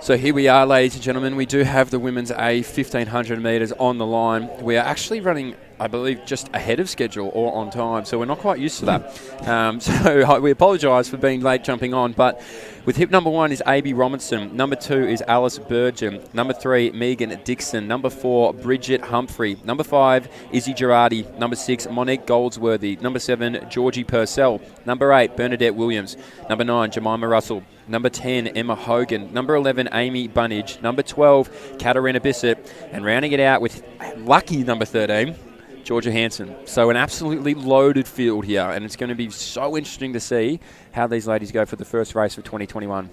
So here we are, ladies and gentlemen. We do have the women's A 1500 metres on the line. We are actually running, I believe, just ahead of schedule or on time, so we're not quite used to that. So we apologise for being late jumping on, but with hip number 1 is A.B. Robinson, number 2 is Alice Burgeon, number 3 Megan Dixon, number 4 Bridget Humphrey, number 5 Izzy Girardi, number 6 Monique Goldsworthy, number 7 Georgie Purcell, number 8 Bernadette Williams, number 9 Jemima Russell, number 10, Emma Hogan. Number 11, Amy Bunnage. Number 12, Katarina Bissett. And rounding it out with lucky number 13, Georgia Hansen. So an absolutely loaded field here, and it's going to be so interesting to see how these ladies go for the first race of 2021.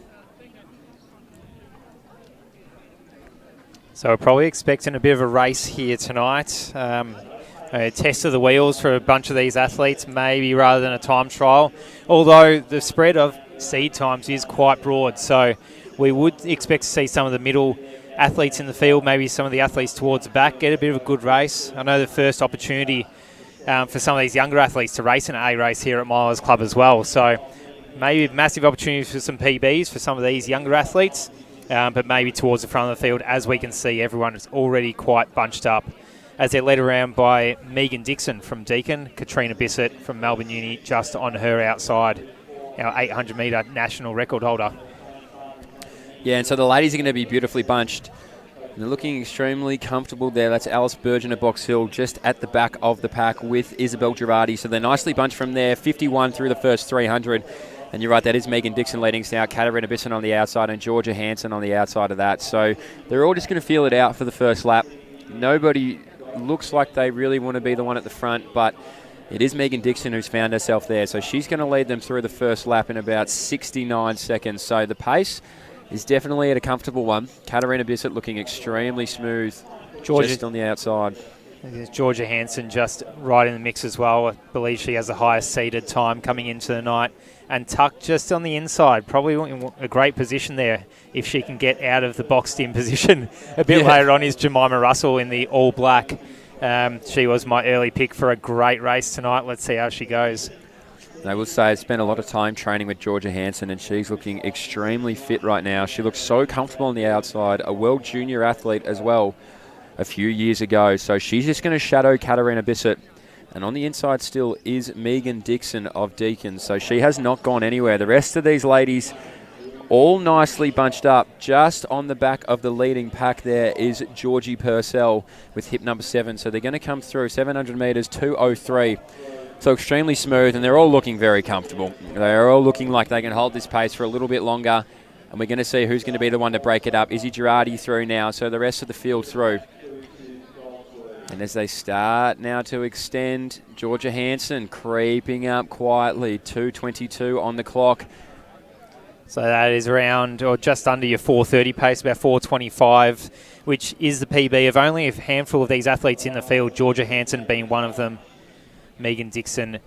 So we're probably expecting a bit of a race here tonight. A test of the wheels for a bunch of these athletes, maybe rather than a time trial. Although the spread of seed times is quite broad, so we would expect to see some of the middle athletes in the field, maybe some of the athletes towards the back, get a bit of a good race. I know the first opportunity for some of these younger athletes to race in an A race here at Milers Club as well, so maybe massive opportunities for some PBs for some of these younger athletes, but maybe towards the front of the field. As we can see, everyone is already quite bunched up as they're led around by Megan Dixon from Deakin, Katrina Bissett from Melbourne Uni just on her outside, our 800-metre national record holder. Yeah, and so the ladies are going to be beautifully bunched. They're looking extremely comfortable there. That's Alice Burgeon at Box Hill just at the back of the pack with Isabel Girardi. So they're nicely bunched from there, 51 through the first 300. And you're right, that is Megan Dixon leading us now, Katarina Bisson on the outside and Georgia Hansen on the outside of that. So they're all just going to feel it out for the first lap. Nobody looks like they really want to be the one at the front, but it is Megan Dixon who's found herself there. So she's going to lead them through the first lap in about 69 seconds. So the pace is definitely at a comfortable one. Katarina Bissett looking extremely smooth just on the outside. Georgia Hansen just right in the mix as well. I believe she has the highest seeded time coming into the night. And Tuck just on the inside, probably in a great position there if she can get out of the boxed-in position. A bit later on is Jemima Russell in the all-black. She was my early pick for a great race tonight. Let's see how she goes. I will say I spent a lot of time training with Georgia Hansen, and she's looking extremely fit right now. She looks so comfortable on the outside, a world junior athlete as well a few years ago. So she's just going to shadow Katarina Bissett. And on the inside still is Megan Dixon of Deakin. So she has not gone anywhere. The rest of these ladies all nicely bunched up. Just on the back of the leading pack there is Georgie Purcell with hip number 7. So they're going to come through 700 metres, 2:03. So extremely smooth, and they're all looking very comfortable. They're all looking like they can hold this pace for a little bit longer. And we're going to see who's going to be the one to break it up. Izzy Girardi through now, so the rest of the field through. And as they start now to extend, Georgia Hansen creeping up quietly, 2:22 on the clock. So that is around or just under your 4:30 pace, about 4:25, which is the PB of only a handful of these athletes in the field, Georgia Hansen being one of them, Megan Dixon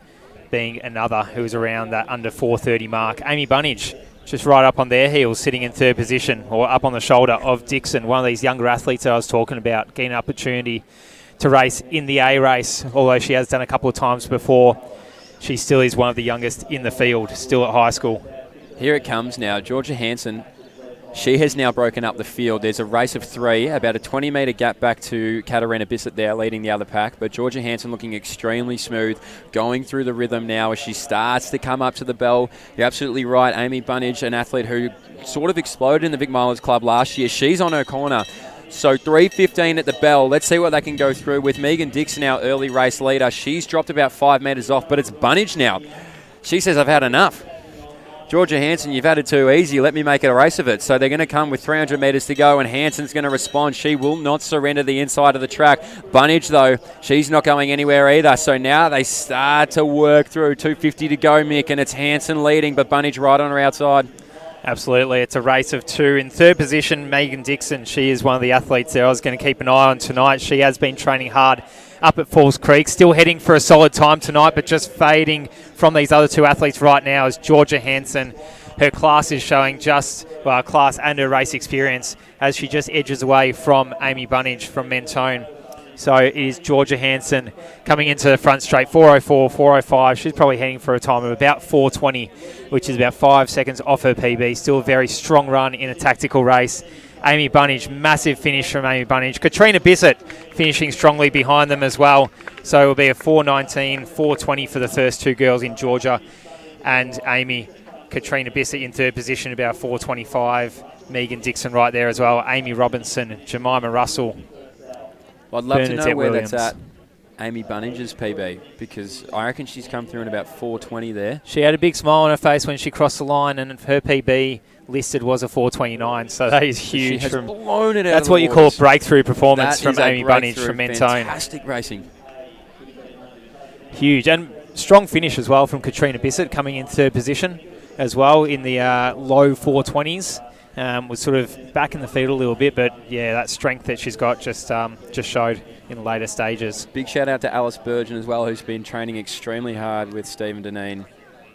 being another who's around that under 4:30 mark. Amy Bunnage just right up on their heels, sitting in third position or up on the shoulder of Dixon, one of these younger athletes that I was talking about, getting an opportunity to race in the A race, although she has done a couple of times before. She still is one of the youngest in the field, still at high school. Here it comes now. Georgia Hansen, she has now broken up the field. There's a race of 3, about a 20-metre gap back to Katarina Bissett there, leading the other pack. But Georgia Hansen looking extremely smooth, going through the rhythm now as she starts to come up to the bell. You're absolutely right. Amy Bunnage, an athlete who sort of exploded in the Vic Milers Club last year, she's on her corner. So 3:15 at the bell. Let's see what they can go through with Megan Dixon, our early race leader. She's dropped about 5 metres off, but it's Bunnage now. She says, I've had enough. Georgia Hansen, you've had it too easy. Let me make it a race of it. So they're going to come with 300 metres to go, and Hansen's going to respond. She will not surrender the inside of the track. Bunnage, though, she's not going anywhere either. So now they start to work through. 2:50 to go, Mick, and it's Hansen leading, but Bunnage right on her outside. Absolutely. It's a race of 2. In third position, Megan Dixon. She is one of the athletes there I was going to keep an eye on tonight. She has been training hard up at Falls Creek. Still heading for a solid time tonight, but just fading from these other 2 athletes right now is Georgia Hansen. Her class is showing class and her race experience as she just edges away from Amy Bunnage from Mentone. So it is Georgia Hansen coming into the front straight, 4:04, 4:05. She's probably heading for a time of about 4:20, which is about 5 seconds off her PB. Still a very strong run in a tactical race. Amy Bunnage, massive finish from Amy Bunnage. Katrina Bissett finishing strongly behind them as well. So it will be a 4:19, 4:20 for the first two girls in Georgia. And Amy, Katrina Bissett in third position, about 4:25. Megan Dixon right there as well. Amy Robinson, Jemima Russell. Well, I'd love to know Bernadette where Williams. that's at, Amy Bunnage's PB, because I reckon she's come through in about 4:20 there. She had a big smile on her face when she crossed the line, and her PB listed was a 4:29, so that is huge. She has blown it out. That's of what the you call a waters. breakthrough performance That from is a Amy Bunnage breakthrough. from Mentone. Fantastic racing. Huge. And strong finish as well from Katrina Bissett, coming in third position as well in the low 4:20s. Was sort of back in the field a little bit, but yeah, that strength that she's got just showed in the later stages. Big shout out to Alice Burgeon as well, who's been training extremely hard with Stephen Deneen